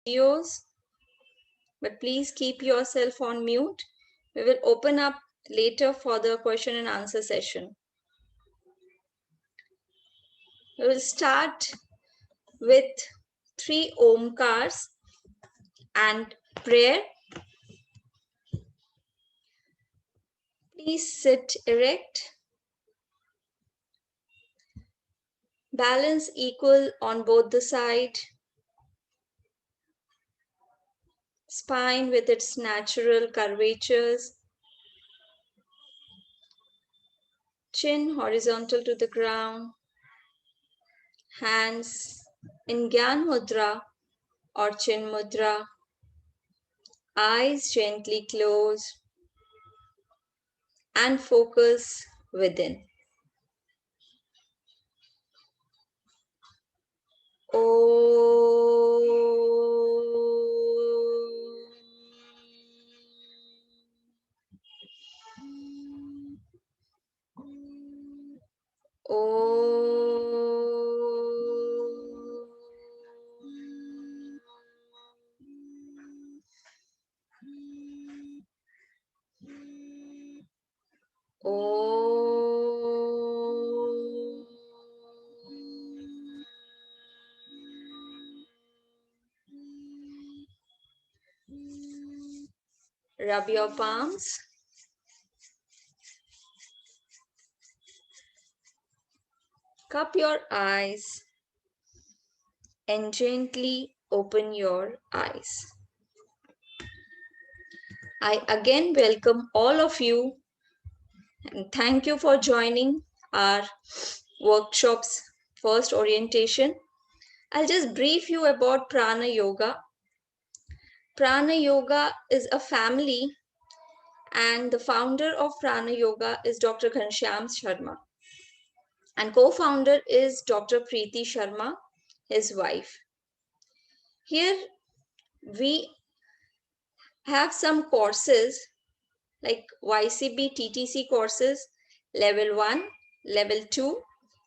videos, but please keep yourself on mute. We will open up later for the question and answer session. We will start with 3 Omkars and prayer. Please sit erect. Balance equal on both the side. Spine with its natural curvatures. Chin horizontal to the ground. Hands in Gyan Mudra or Chin Mudra. Eyes gently closed and focus within. Rub your palms. Cup your eyes and gently open your eyes. I again welcome all of you and thank you for joining our workshop's first orientation. I'll just brief you about Prana Yoga. Prana Yoga is a family, and the founder of Prana Yoga is Dr. Ghanshyam Sharma, and co-founder is Dr. Preeti Sharma, his wife. Here we have some courses like YCB TTC courses, level 1, level 2,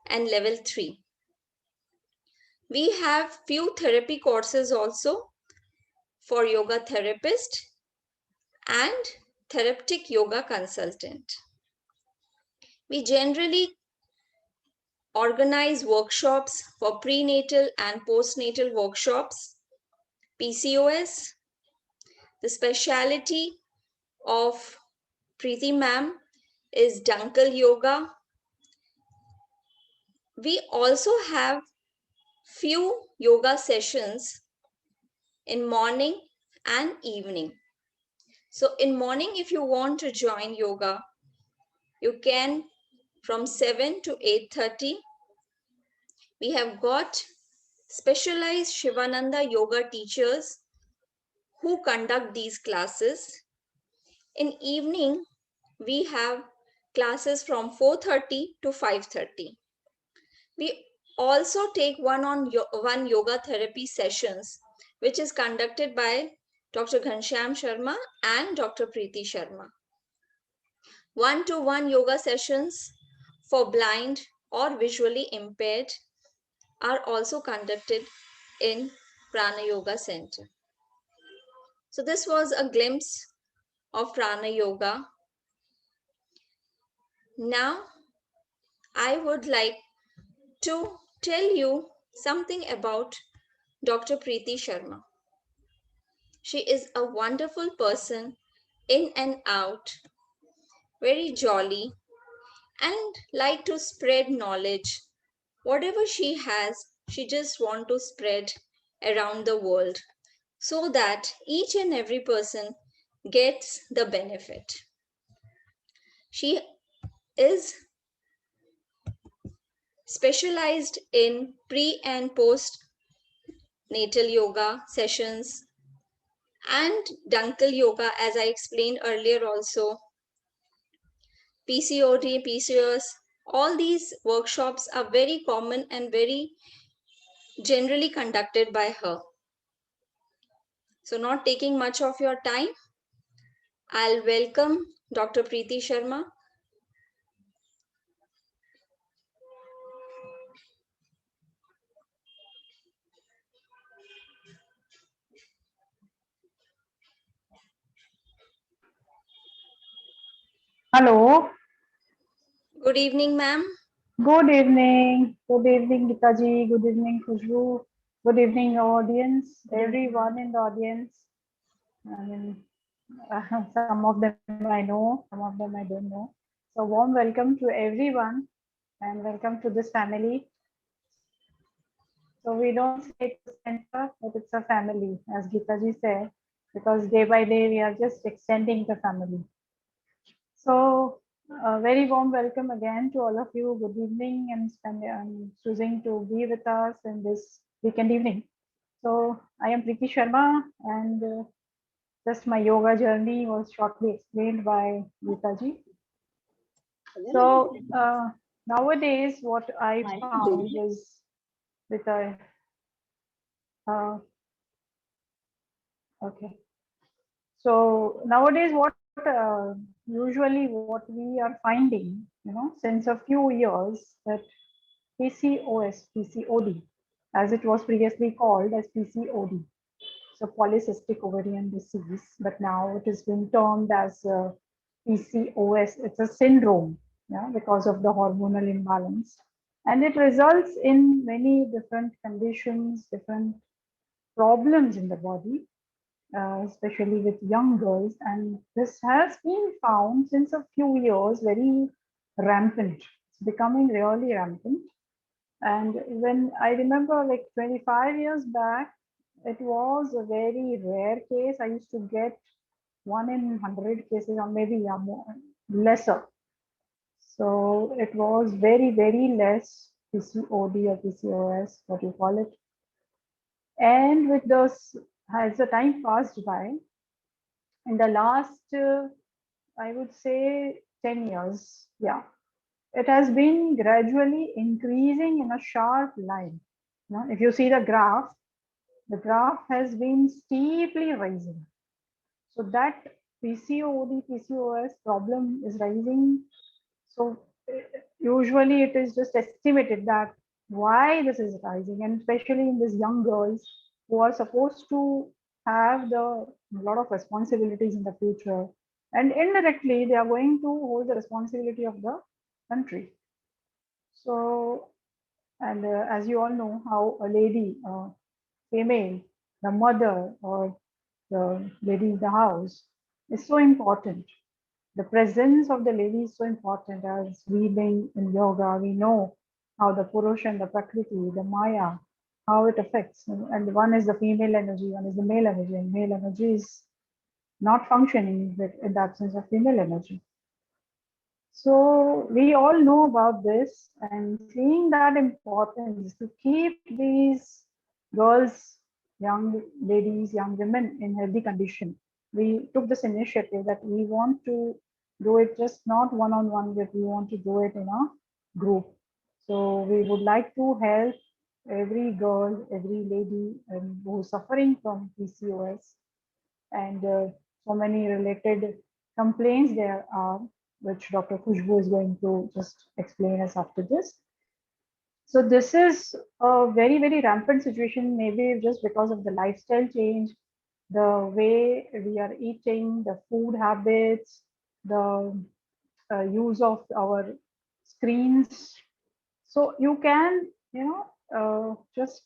and level 3. We have few therapy courses also for yoga therapist and therapeutic yoga consultant. We generally organize workshops for prenatal and postnatal workshops, PCOS. The specialty of Preeti ma'am is Dankal Yoga. We also have few yoga sessions in morning and evening. So in morning, if you want to join yoga, you can from 7 to 8:30. We have got specialized Shivananda yoga teachers who conduct these classes. In evening, we have classes from 4:30 to 5:30. We also take one yoga therapy sessions, which is conducted by Dr. Ghanshyam Sharma and Dr. Preeti Sharma. One-to-one yoga sessions for blind or visually impaired are also conducted in Prana Yoga Center. So this was a glimpse of Prana Yoga. Now I would like to tell you something about Dr. Preeti Sharma. She is a wonderful person, in and out, very jolly, and like to spread knowledge. Whatever she has, she just want to spread around the world so that each and every person gets the benefit. She is specialized in pre and post natal yoga sessions and Dankal yoga, as I explained earlier also, PCOD, PCOS. All these workshops are very common and very generally conducted by her. So not taking much of your time, I'll welcome Dr. Preeti Sharma. Hello. Good evening, ma'am. Good evening. Good evening, Gitaji. Good evening, Khushbu. Good evening, audience. Everyone in the audience. I mean, some of them I know, some of them I don't know. So, warm welcome to everyone and welcome to this family. So, we don't say it's a center, but it's a family, as Gitaji said, because day by day we are just extending the family. So, a very warm welcome again to all of you. Good evening and choosing to be with us in this weekend evening. So, I am Preeti Sharma, and just my yoga journey was shortly explained by Geetaji. So, nowadays, what I found is with a okay. So nowadays, what usually what we are finding, since a few years that PCOD, as it was previously called as PCOD, so polycystic ovarian disease, but now it has been termed as PCOS. It's a syndrome, yeah, because of the hormonal imbalance, and it results in many different conditions, different problems in the body, especially with young girls. And this has been found since a few years very rampant. It's becoming really rampant. And when I remember like 25 years back, it was a very rare case. I used to get 1 in 100 cases, or maybe yeah, more, lesser. So it was very, very less PCOD or PCOS, what you call it. And with those, as the time passed by, in the last, I would say 10 years, yeah, it has been gradually increasing in a sharp line. If you see the graph has been steeply rising. So that PCOD, PCOS problem is rising. So usually it is just estimated that why this is rising, and especially in these young girls who are supposed to have the lot of responsibilities in the future, and indirectly they are going to hold the responsibility of the country. So, and as you all know, how a lady, female, the mother or the lady in the house is so important. The presence of the lady is so important. As we being in yoga, we know how the Purusha and the Prakriti, the Maya, how it affects. And one is the female energy, one is the male energy, and male energy is not functioning in the absence of female energy. So we all know about this, and seeing that importance to keep these girls, young ladies, young women in healthy condition, we took this initiative that we want to do it just not one-on-one, but we want to do it in a group. So we would like to help every girl, every lady who's suffering from PCOS, and so many related complaints there are, which Dr. Khushbu is going to just explain us after this. So this is a very, very rampant situation, maybe just because of the lifestyle change, the way we are eating, the food habits, the use of our screens. So you can, just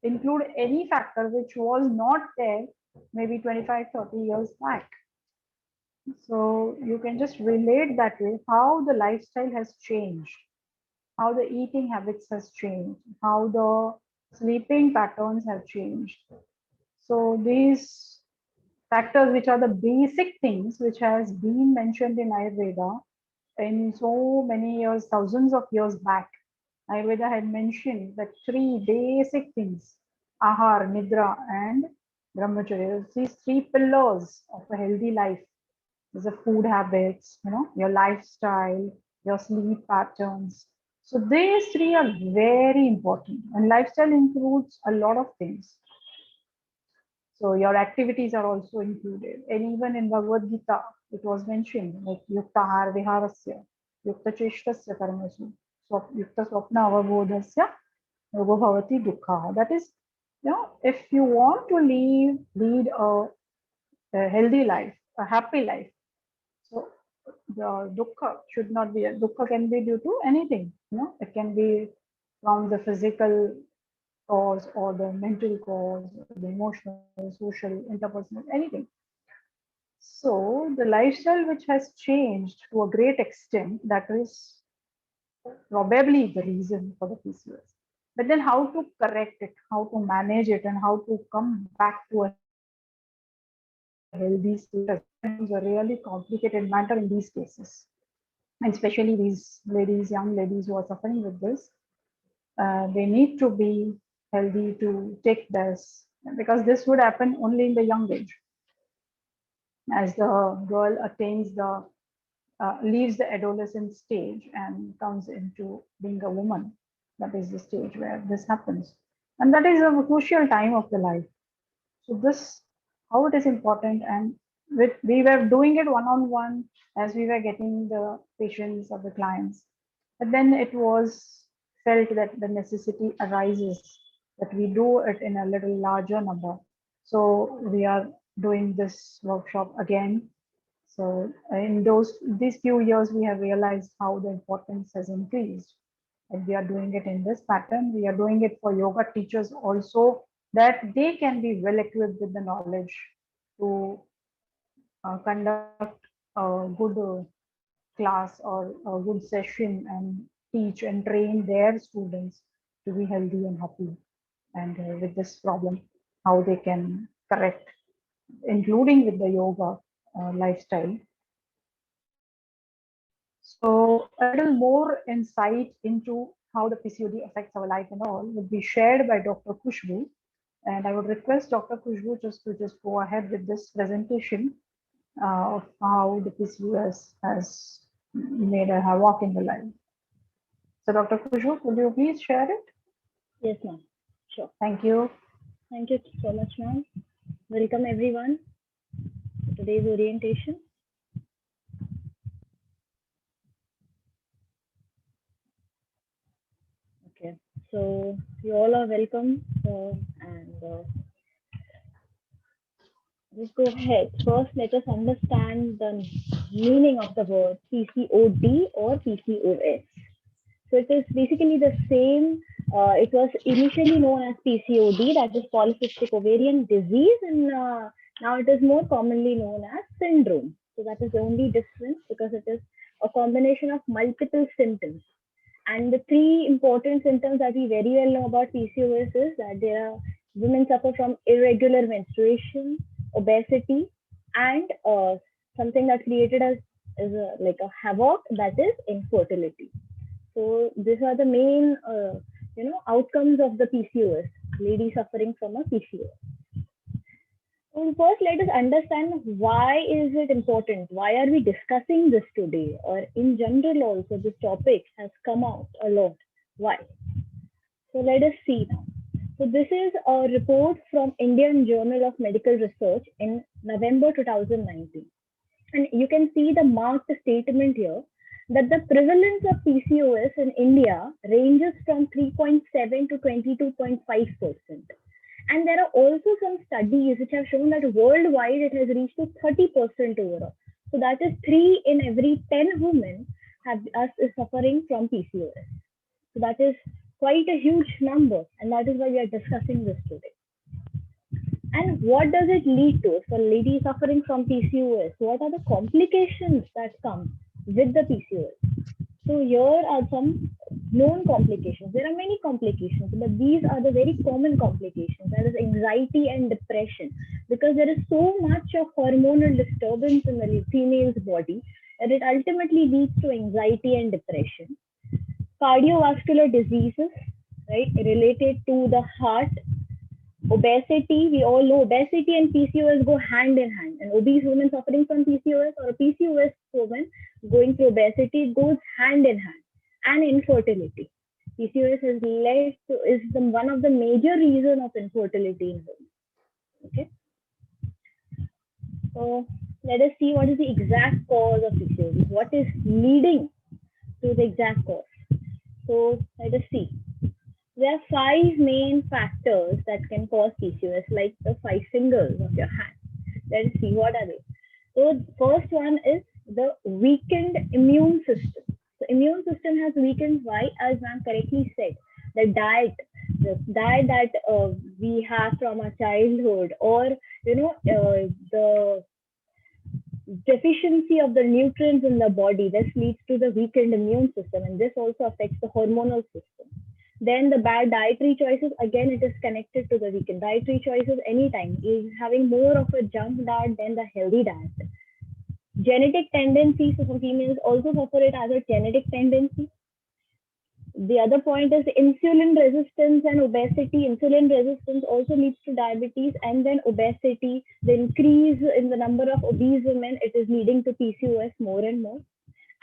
include any factor which was not there maybe 25, 30 years back. So you can just relate that way how the lifestyle has changed, how the eating habits has changed, how the sleeping patterns have changed. So these factors, which are the basic things which has been mentioned in Ayurveda in so many years, thousands of years back, Ayurveda had mentioned that three basic things: ahar, nidra, and brahmacharya. These three pillars of a healthy life. There's the food habits, your lifestyle, your sleep patterns. So these three are very important. And lifestyle includes a lot of things. So your activities are also included. And even in Bhagavad Gita, it was mentioned like yukta har viharasya, yukta cheshtasya karmasu, yukta swapna avabodhasya, yogo bhavati dukkha. That is, if you want to lead a healthy life, a happy life, so the dukkha should not be, dukkha can be due to anything, it can be from the physical cause or the mental cause, or the emotional, social, interpersonal, anything. So the lifestyle which has changed to a great extent, that is probably the reason for the PCOS. But then how to correct it, how to manage it, and how to come back to a healthy status, that becomes a really complicated matter in these cases. And especially these ladies, young ladies who are suffering with this, they need to be healthy to take this, because this would happen only in the young age. As the girl attains the leaves the adolescent stage and comes into being a woman, that is the stage where this happens, and that is a crucial time of the life. So this, how it is important, and we were doing it one on one as we were getting the patients or the clients, but then it was felt that the necessity arises that we do it in a little larger number. So we are doing this workshop again. So in these few years, we have realized how the importance has increased, and we are doing it in this pattern. We are doing it for yoga teachers also, that they can be well equipped with the knowledge to conduct a good class or a good session and teach and train their students to be healthy and happy, and with this problem, how they can correct, including with the yoga lifestyle. So a little more insight into how the PCOD affects our life and all would be shared by Dr. Khushbu. And I would request Dr. Khushbu just to go ahead with this presentation of how the PCOS has made a havoc in the life. So Dr. Khushbu, could you please share it? Yes, ma'am. Sure. Thank you. Thank you so much, ma'am. Welcome everyone to today's orientation. Okay, so you all are welcome, and let's go ahead. First, let us understand the meaning of the word PCOD or PCOS. So it is basically the same. It was initially known as PCOD, that is polycystic ovarian disease, and now it is more commonly known as syndrome. So that is the only difference, because it is a combination of multiple symptoms. And the three important symptoms that we very well know about PCOS is that there are women suffer from irregular menstruation, obesity, and something that's created as like a havoc, that is infertility. So these are the main outcomes of the PCOS, ladies suffering from a PCOS. So first, let us understand why is it important? Why are we discussing this today? Or in general also, this topic has come out a lot. Why? So let us see now. So this is a report from Indian Journal of Medical Research in November 2019. And you can see the marked statement here that the prevalence of PCOS in India ranges from 3.7 to 22.5%. And there are also some studies which have shown that worldwide it has reached to 30% overall. So that is 3 in every 10 women is suffering from PCOS. So that is quite a huge number, and that is why we are discussing this today. And what does it lead to for ladies suffering from PCOS? What are the complications that come with the PCOS? So here are some known complications. There are many complications, but these are the very common complications. That is anxiety and depression, because there is so much of hormonal disturbance in the female's body that it ultimately leads to anxiety and depression. Cardiovascular diseases, right, related to the heart. Obesity, we all know obesity and PCOS go hand in hand. An obese woman suffering from PCOS or a PCOS woman going through obesity goes hand in hand. And infertility. PCOS has led to, is one of the major reasons of infertility in women. Okay. So let us see what is the exact cause of PCOS. What is leading to the exact cause? So let us see. There are 5 main factors that can cause PCOS, like the 5 fingers of your hand. Let's see what are they. So first one is the weakened immune system. The immune system has weakened. Why? As ma'am correctly said, the diet, that we have from our childhood, or the deficiency of the nutrients in the body. This leads to the weakened immune system, and this also affects the hormonal system. Then the bad dietary choices, again, it is connected to the weakened dietary choices. Anytime is having more of a junk diet than the healthy diet. Genetic tendencies, so some females also suffer it as a genetic tendency. The other point is insulin resistance and obesity. Insulin resistance also leads to diabetes and then obesity. The increase in the number of obese women, it is leading to PCOS more and more.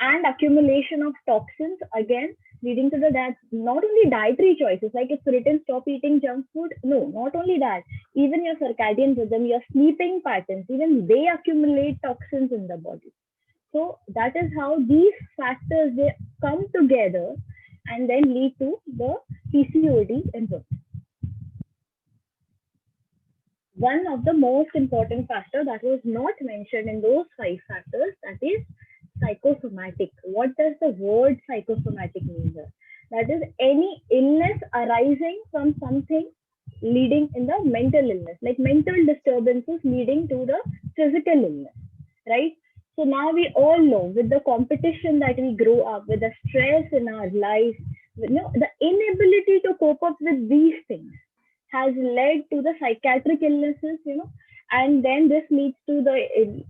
And accumulation of toxins, again, leading to the not only dietary choices, like it's written stop eating junk food. No, not only that, even your circadian rhythm, your sleeping patterns, even they accumulate toxins in the body. So that is how these factors, they come together and then lead to the PCOD in women. One of the most important factors that was not mentioned in those 5 factors, that is psychosomatic. What does the word psychosomatic mean here? That is any illness arising from something leading in the mental illness, like mental disturbances leading to the physical illness, right? So now we all know, with the competition that we grow up with, the stress in our life, the inability to cope up with these things has led to the psychiatric illnesses, and then this leads to the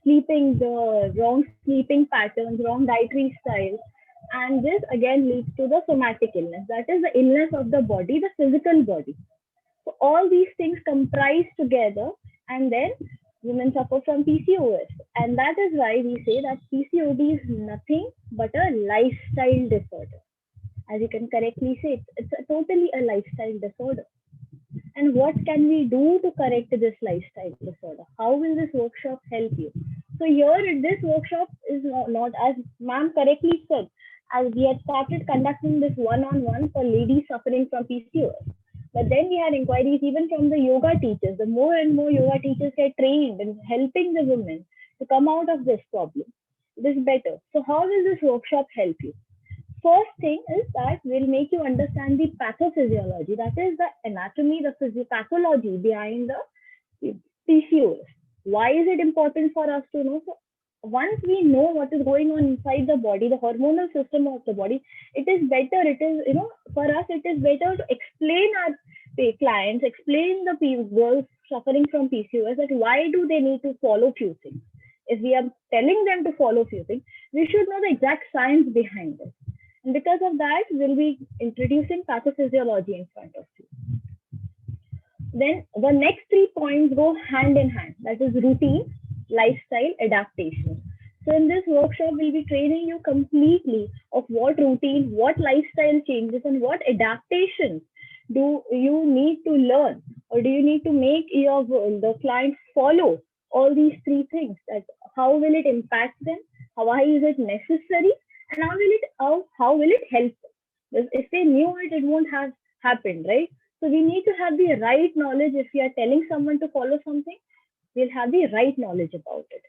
the wrong sleeping patterns, wrong dietary styles, and this again leads to the somatic illness. That is the illness of the body, the physical body. So all these things comprise together, and then women suffer from PCOS. And that is why we say that PCOD is nothing but a lifestyle disorder. As you can correctly say, it's totally a lifestyle disorder. And what can we do to correct this lifestyle disorder? How will this workshop help you? So here, this workshop is not as ma'am correctly said, as we had started conducting this one-on-one for ladies suffering from PCOS. But then we had inquiries even from the yoga teachers. The more and more yoga teachers get trained in helping the women to come out of this problem, this better. So how will this workshop help you? First thing is that we'll make you understand the pathophysiology, that is the anatomy, the pathology behind the PCOS. Why is it important for us to know? So once we know what is going on inside the body, the hormonal system of the body, it is better, for us, it is better to explain our clients, explain the girls suffering from PCOS that why do they need to follow few things. If we are telling them to follow few things, we should know the exact science behind it. And because of that, we'll be introducing pathophysiology in front of you. Then the next 3 points go hand in hand. That is routine, lifestyle, adaptation. So in this workshop, we'll be training you completely of what routine, what lifestyle changes, and what adaptations do you need to learn, or do you need to make the clients follow all these 3 things. That how will it impact them? Why is it necessary? And how will it help them? If they knew it, it won't have happened, right? So we need to have the right knowledge. If we are telling someone to follow something, we'll have the right knowledge about it.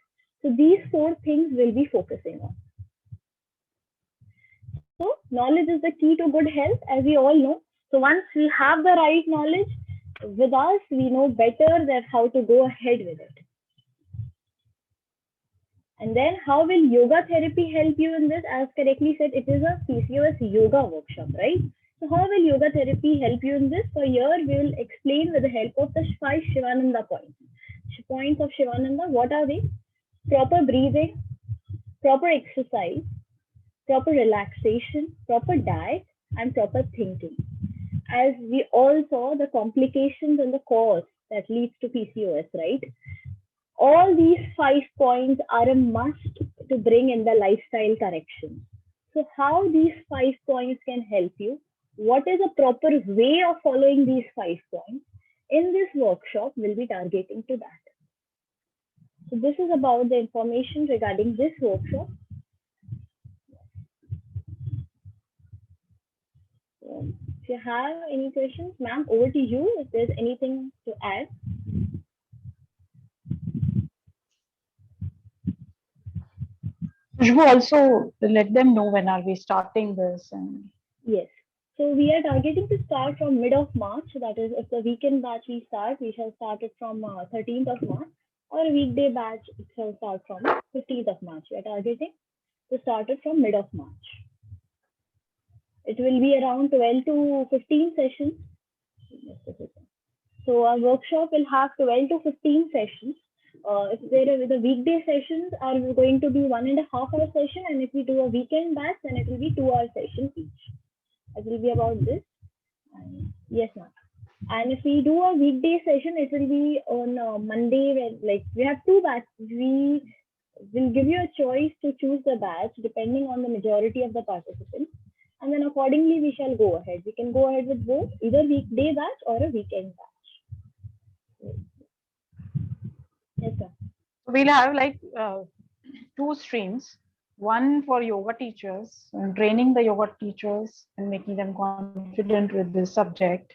So these 4 things we'll be focusing on. So knowledge is the key to good health, as we all know. So once we have the right knowledge with us, we know better that how to go ahead with it. And then how will yoga therapy help you in this? As correctly said, it is a PCOS yoga workshop, right? So how will yoga therapy help you in this? So here we will explain with the help of the 5 Shivananda points. Points of Shivananda, what are they? Proper breathing, proper exercise, proper relaxation, proper diet, and proper thinking. As we all saw the complications and the cause that leads to PCOS, right? All these 5 points are a must to bring in the lifestyle correction. So how these 5 points can help you? What is a proper way of following these 5 points? In this workshop, we'll be targeting to that. So this is about the information regarding this workshop. So if you have any questions, ma'am, over to you if there's anything to add. Khushbu, also let them know when are we starting this. And Yes. So we are targeting to start from mid of March. That is, if the weekend batch we start, we shall start it from 13th of March, or a weekday batch it shall start from 15th of March. We are targeting to start it from mid of March. It will be around 12 to 15 sessions. So our workshop will have 12 to 15 sessions. If there are the weekday sessions are going to be 1.5 hour session, and if we do a weekend batch, then it will be 2 hour session each. It will be about this. And yes, ma'am. And if we do a weekday session, it will be on Monday. When, like, we have two batches. We will give you a choice to choose the batch depending on the majority of the participants, and then accordingly we shall go ahead. We can go ahead with both, either weekday batch or a weekend batch. Yes, sir. we'll have like two streams. One for yoga teachers and training the yoga teachers and making them confident with this subject.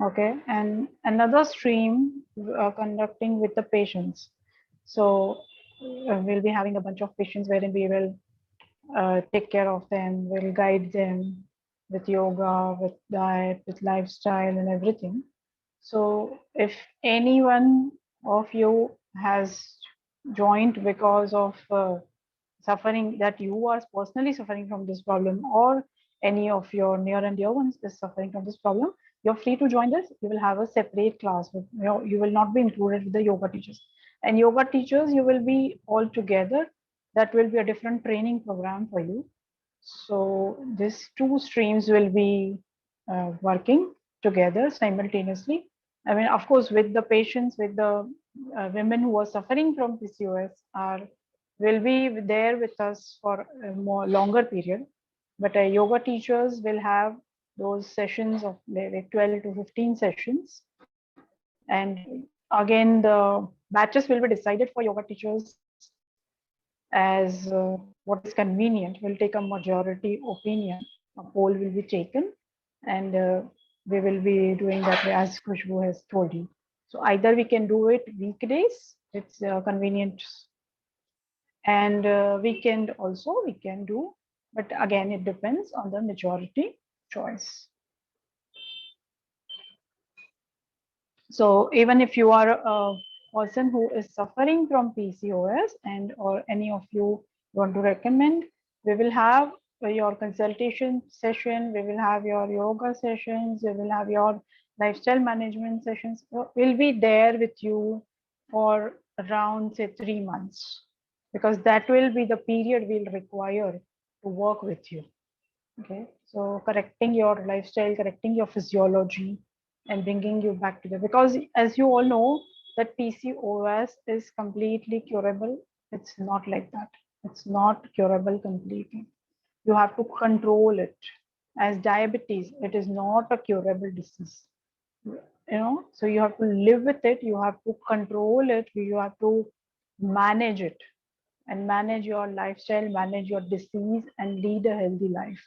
Okay, and another stream conducting with the patients. So we'll be having a bunch of patients wherein we will take care of them, we'll guide them with yoga, with diet, with lifestyle and everything. So if anyone of you has joined because of suffering, that you are personally suffering from this problem, or any of your near and dear ones is suffering from this problem, you're free to join this. You will have a separate class. With, you will not be included with the yoga teachers. And yoga teachers, you will be all together. That will be a different training program for you. So these two streams will be working together simultaneously. I mean, of course, with the patients, with the women who are suffering from PCOS are will be there with us for a more longer period. But yoga teachers will have those sessions of like 12 to 15 sessions. And again, the batches will be decided for yoga teachers as what is convenient. We'll take a majority opinion. A poll will be taken, and we will be doing that way as Khushbu has told you. So either we can do it weekdays, it's convenient, and weekend also we can do, but again it depends on the majority choice. So even if you are a person who is suffering from PCOS, and or any of you want to recommend, we will have your consultation session, we will have your yoga sessions, we will have your lifestyle management sessions. We'll be there with you for around say 3 months, because that will be the period we'll require to work with you. Okay, so correcting your lifestyle, correcting your physiology, and bringing you back to the, because as you all know that PCOS is completely curable. It's not like that. It's not curable completely. You have to control it. As diabetes, it is not a curable disease. So you have to live with it. You have to control it. You have to manage it, and manage your lifestyle, manage your disease, and lead a healthy life.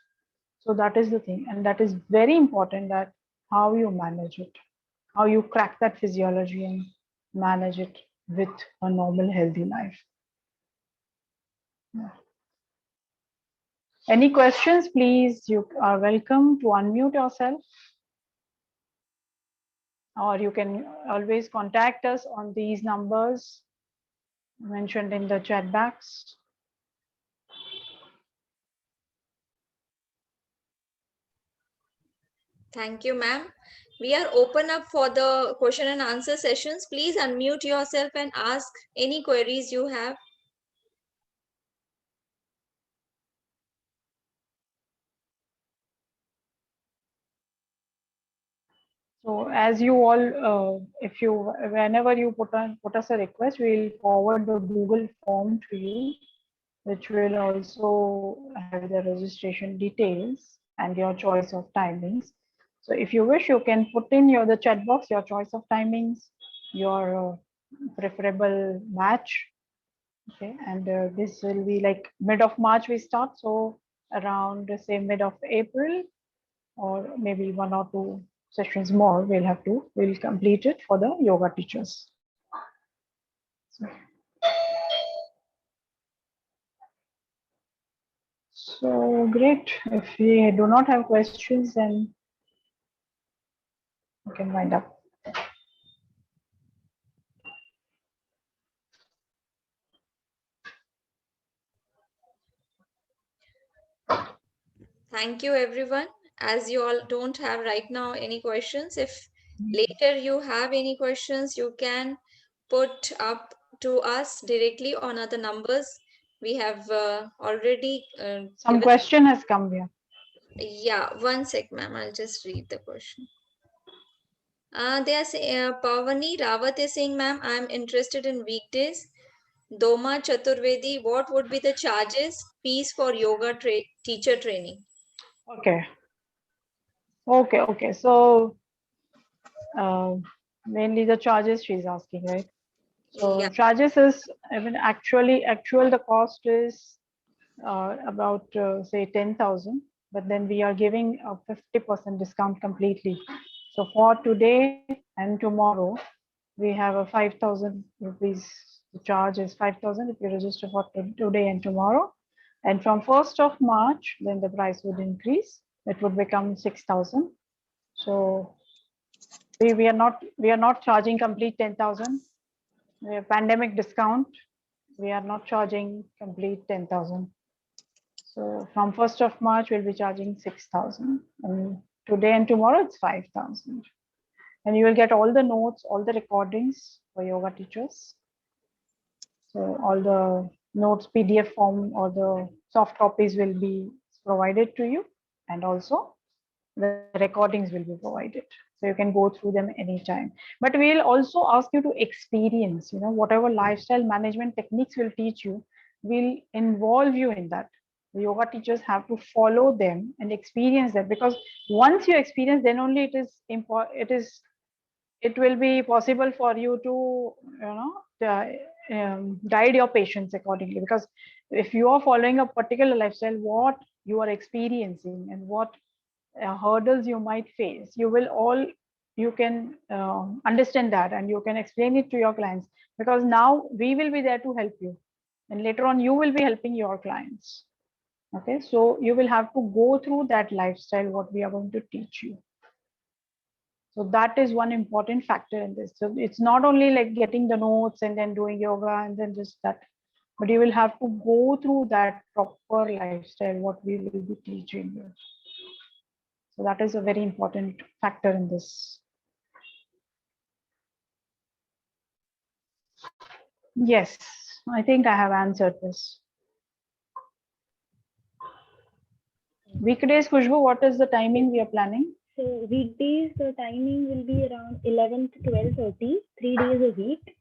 So that is the thing, and that is very important, that how you manage it, how you crack that physiology and manage it with a normal healthy life. Yeah. Any questions, please, you are welcome to unmute yourself, or you can always contact us on these numbers mentioned in the chat box. Thank you, ma'am. We are open up for the question and answer sessions. Please unmute yourself and ask any queries you have. So as you all, if you, whenever you put us a request, we'll forward the Google form to you, which will also have the registration details and your choice of timings. So if you wish, you can put in the chat box your choice of timings, your preferable match. Okay, and this will be like mid of March we start, so around say mid of April, or maybe 1 or 2 sessions more we'll complete it for the yoga teachers. So. So great. If we do not have questions, then we can wind up. Thank you, everyone. As you all don't have right now any questions, if later you have any questions, you can put up to us directly on other numbers. We have already Some given. question has come here. Yeah, one sec, ma'am. I'll just read the question. They are saying, Pavani Rawat is saying, ma'am, I'm interested in weekdays. Doma Chaturvedi, what would be the charges, fees for yoga teacher training? Okay. Okay. So mainly the charges she's asking, right? So Yeah, charges is, I mean, actual the cost is about say 10,000, but then we are giving a 50% discount completely. So for today and tomorrow, we have a 5,000 rupees. The charge is 5,000 if you register for today and tomorrow. And from 1st of March, then the price would increase. It would become 6,000. So we are not charging complete 10,000. We have pandemic discount. We are not charging complete 10,000. So from 1st of March, we'll be charging 6,000. And today and tomorrow, it's 5,000. And you will get all the notes, all the recordings for yoga teachers. So all the notes, PDF form or the soft copies will be provided to you. And also the recordings will be provided. So you can go through them anytime. But we'll also ask you to experience, whatever lifestyle management techniques will teach you, we'll involve you in that. The yoga teachers have to follow them and experience that, because once you experience, then only it will be possible for you to guide your patients accordingly. Because if you are following a particular lifestyle, what you are experiencing and what hurdles you might face, you can understand that, and you can explain it to your clients, because now we will be there to help you, and later on you will be helping your clients. Okay, so you will have to go through that lifestyle what we are going to teach you. So that is one important factor in this. So it's not only like getting the notes and then doing yoga and then just that, but you will have to go through that proper lifestyle what we will be teaching you. So that is a very important factor in this. Yes, I think I have answered this. Weekdays, Khushbu, what is the timing we are planning? So weekdays, the timing will be around 11 to 12:30, 3 days a week.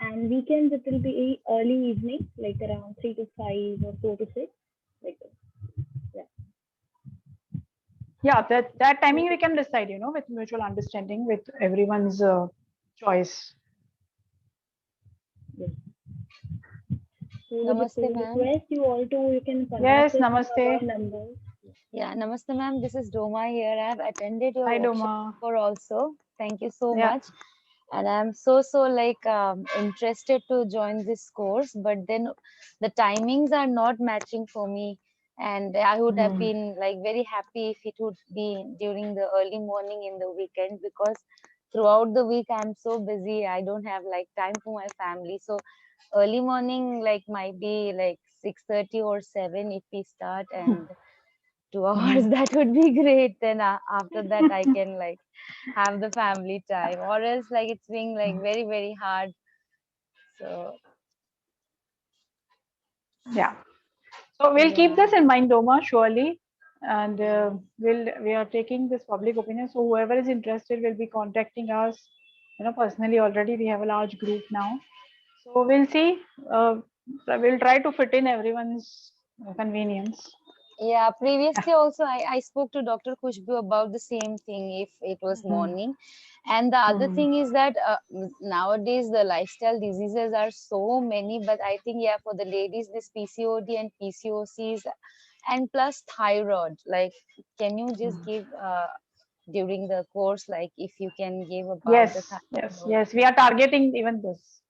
And weekends, it will be early evening, like around 3 to 5 or 4 to 6. Like that. Yeah, that timing we can decide, with mutual understanding, with everyone's choice. Yes. So Namaste, ma'am. request you all to, you can contact Yes, us namaste. on our numbers. Yeah, Namaste, ma'am. This is Doma here. I have attended your Hi, workshop Doma. before also. Thank you so Yeah. much. And I'm so like interested to join this course, but then the timings are not matching for me. And I would have been like very happy if it would be during the early morning in the weekend, because throughout the week I'm so busy. I don't have like time for my family. So early morning like might be like 6:30 or 7 if we start, and 2 hours that would be great. Then after that I can like have the family time, or else like it's being like very hard. So Yeah. So we'll keep this yeah, in mind, Doma, surely. And we are taking this public opinion. So whoever is interested will be contacting us, personally already. We have a large group now. So we'll see. We'll try to fit in everyone's convenience. yeah, previously also I spoke to Dr. Khushbu about the same thing if it was Mhm. morning. And the other Mhm. thing is that nowadays the lifestyle diseases are so many, but I think yeah, for the ladies this PCOD and PCOCs and plus thyroid, like can you just give during the course, like if you can give about the Yes, yes, thyroid? yes. We are targeting even this.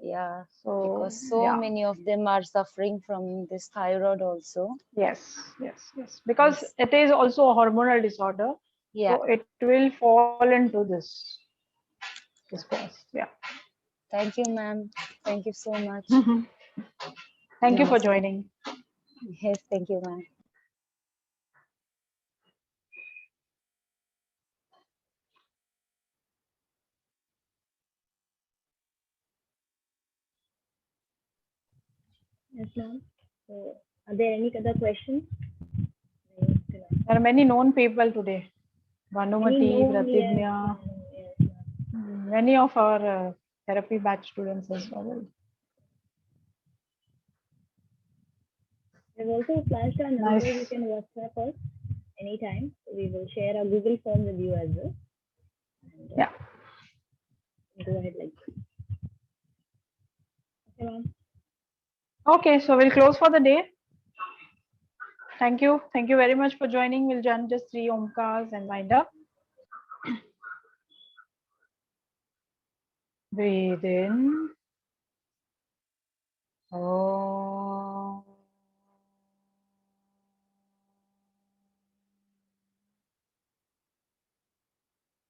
Yeah, So because so yeah. many of them are suffering from this thyroid also. Yes, yes, yes. Because Yes. it is also a hormonal disorder. Yeah. So it will fall into this course. Yeah. Thank you, ma'am. Thank you so much. Thank you for Namaste. joining. Yes, thank you, ma'am. Yes, ma'am. So, are there any other questions? There are many known people today. Any Bhanumati, known, yes, Pratigna, yes, ma'am. many of our therapy batch students as well. We've also flashed our number. You Nice. can WhatsApp us anytime. We will share our Google form with you as well. And, Yeah. go ahead like this. Okay, ma'am. Okay, so we'll close for the day. Thank you. Thank you very much for joining. We'll chant just 3 omkars and wind up. Breathe in. Om.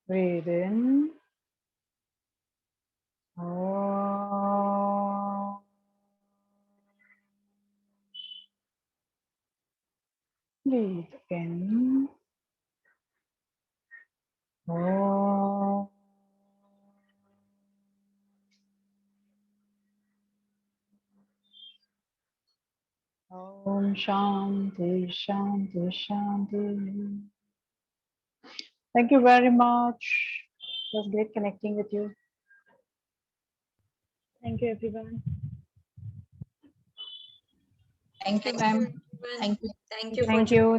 Breathe in. Om. Breathe in. Om. Om Shanti Shanti Shanti. Thank you very much. It was great connecting with you. Thank you, everyone. Thank you, Thank you, ma'am. everyone. Thank you. Thank you for Thank you.